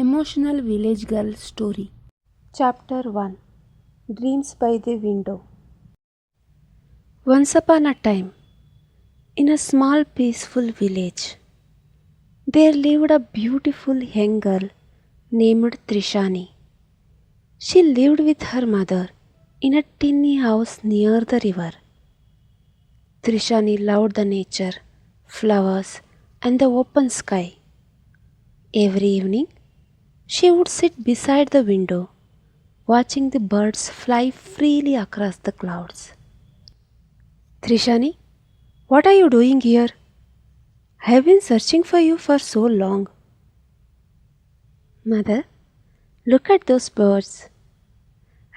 Emotional Village Girl Story. Chapter 1. Dreams by the Window. Once upon a time, in a small peaceful village, there lived a beautiful young girl named Trishani. She lived with her mother in a tiny house near the river. Trishani loved the nature, flowers, and the open sky. Every evening, she would sit beside the window, watching the birds fly freely across the clouds. Trishani, what are you doing here? I have been searching for you for so long. Mother, look at those birds.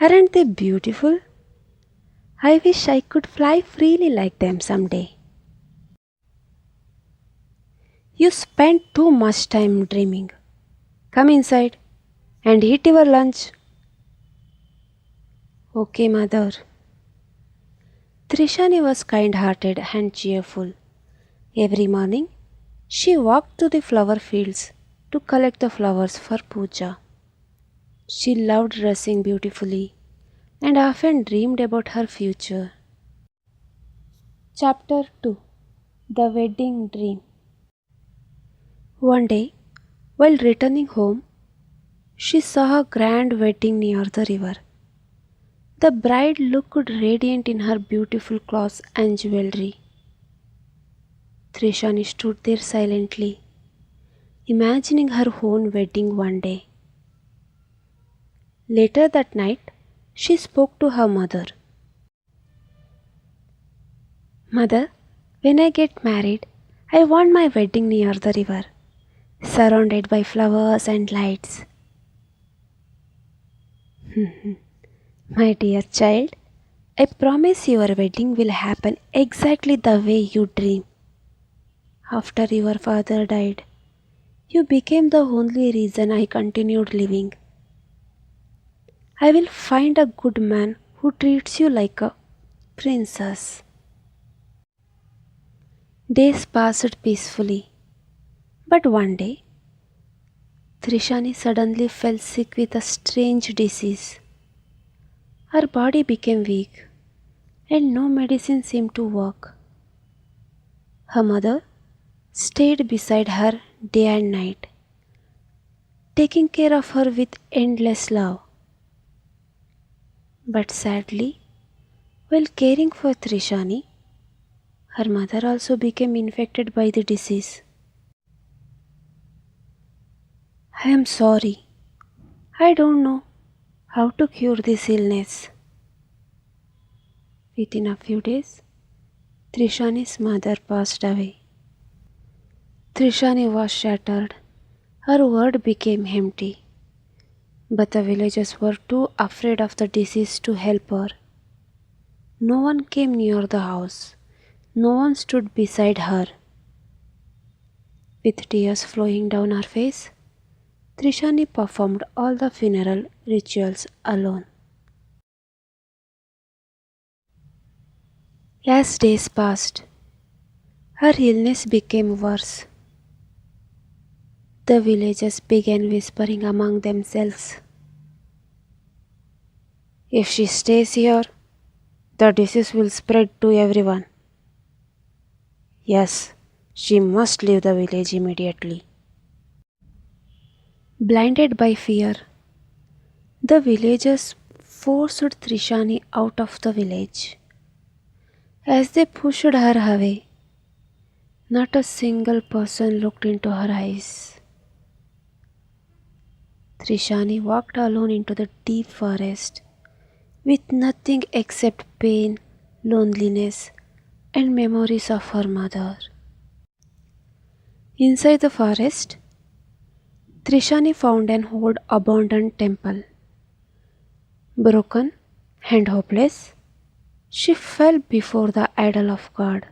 Aren't they beautiful? I wish I could fly freely like them someday. You spent too much time dreaming. Come inside and eat your lunch. Okay, mother. Trishani was kind hearted and cheerful. Every morning, she walked to the flower fields to collect the flowers for puja. She loved dressing beautifully and often dreamed about her future. Chapter 2. The Wedding Dream. One day, while returning home, she saw a grand wedding near the river. The bride looked radiant in her beautiful clothes and jewelry. Trishani stood there silently, imagining her own wedding one day. Later that night, she spoke to her mother. Mother, when I get married, I want my wedding near the river, surrounded by flowers and lights. My dear child, I promise your wedding will happen exactly the way you dream. After your father died, you became the only reason I continued living. I will find a good man who treats you like a princess. Days passed peacefully, but one day, Trishani suddenly fell sick with a strange disease. Her body became weak, and no medicine seemed to work. Her mother stayed beside her day and night, taking care of her with endless love. But sadly, while caring for Trishani, her mother also became infected by the disease. I am sorry. I don't know how to cure this illness. Within a few days, Trishani's mother passed away. Trishani was shattered. Her world became empty. But the villagers were too afraid of the disease to help her. No one came near the house. No one stood beside her. With tears flowing down her face, Trishani performed all the funeral rituals alone. As days passed, her illness became worse. The villagers began whispering among themselves. If she stays here, the disease will spread to everyone. Yes, she must leave the village immediately. Blinded by fear, the villagers forced Trishani out of the village. As they pushed her away, not a single person looked into her eyes. Trishani walked alone into the deep forest with nothing except pain, loneliness, and memories of her mother. Inside the forest, Trishani found an old abandoned temple. Broken and hopeless, she fell before the idol of God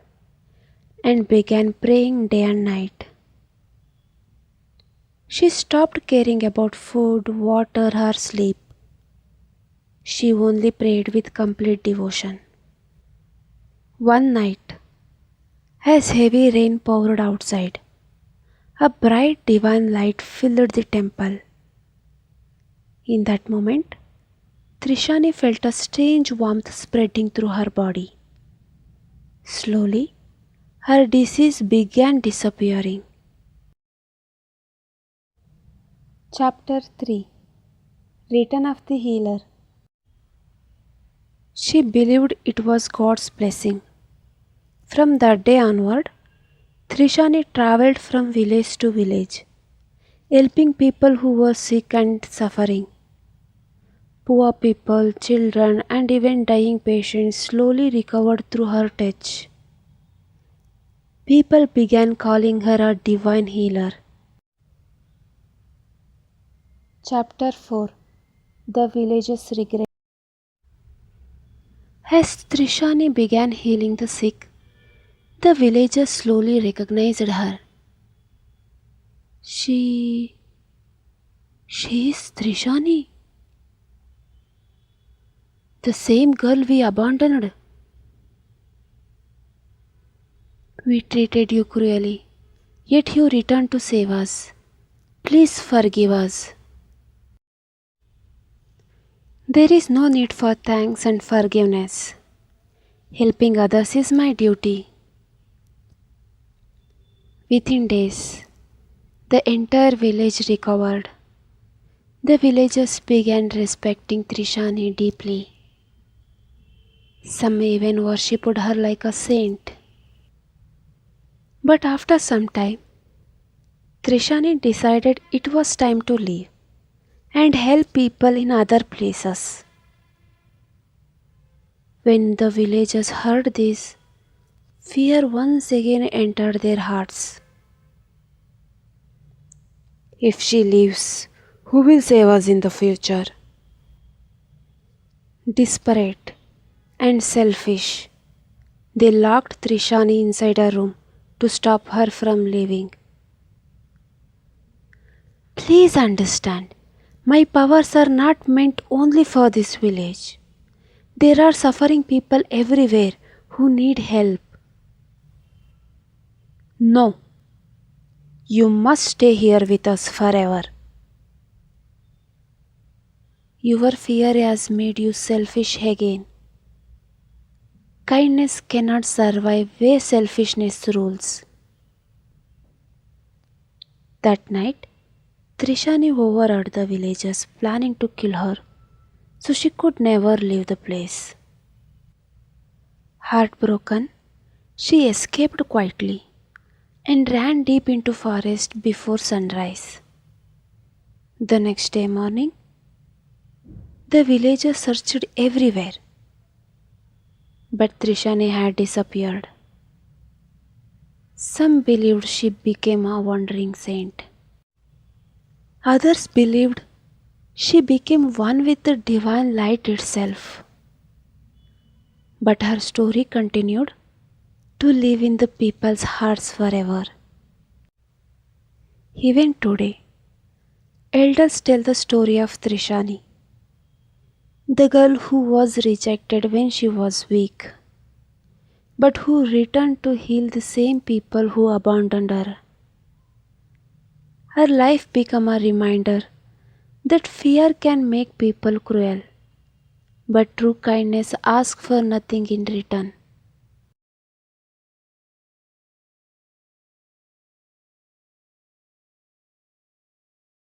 and began praying day and night. She stopped caring about food, water, or sleep. She only prayed with complete devotion. One night, as heavy rain poured outside, a bright divine light filled the temple. In that moment, Trishani felt a strange warmth spreading through her body. Slowly, her disease began disappearing. Chapter 3. Return of the Healer. She believed it was God's blessing. From that day onward, Trishani travelled from village to village, helping people who were sick and suffering. Poor people, children, and even dying patients slowly recovered through her touch. People began calling her a divine healer. Chapter 4. The Village's Regret. As Trishani began healing the sick, the villagers slowly recognized her. She is Trishani, the same girl we abandoned. We treated you cruelly, yet you returned to save us. Please forgive us. There is no need for thanks and forgiveness. Helping others is my duty. Within days, the entire village recovered. The villagers began respecting Trishani deeply. Some even worshipped her like a saint. But after some time, Trishani decided it was time to leave and help people in other places. When the villagers heard this, fear once again entered their hearts. If she leaves, who will save us in the future? Desperate and selfish, they locked Trishani inside a room to stop her from leaving. Please understand, my powers are not meant only for this village. There are suffering people everywhere who need help. No, you must stay here with us forever. Your fear has made you selfish again. Kindness cannot survive where selfishness rules. That night, Trishani overheard the villagers planning to kill her, so she could never leave the place. Heartbroken, she escaped quietly and ran deep into forest before sunrise. The next day morning, the villagers searched everywhere, but Trishani had disappeared. Some believed she became a wandering saint. Others believed she became one with the divine light itself. But her story continued to live in the people's hearts forever. Even today, elders tell the story of Trishani, the girl who was rejected when she was weak, but who returned to heal the same people who abandoned her. Her life became a reminder that fear can make people cruel, but true kindness asks for nothing in return.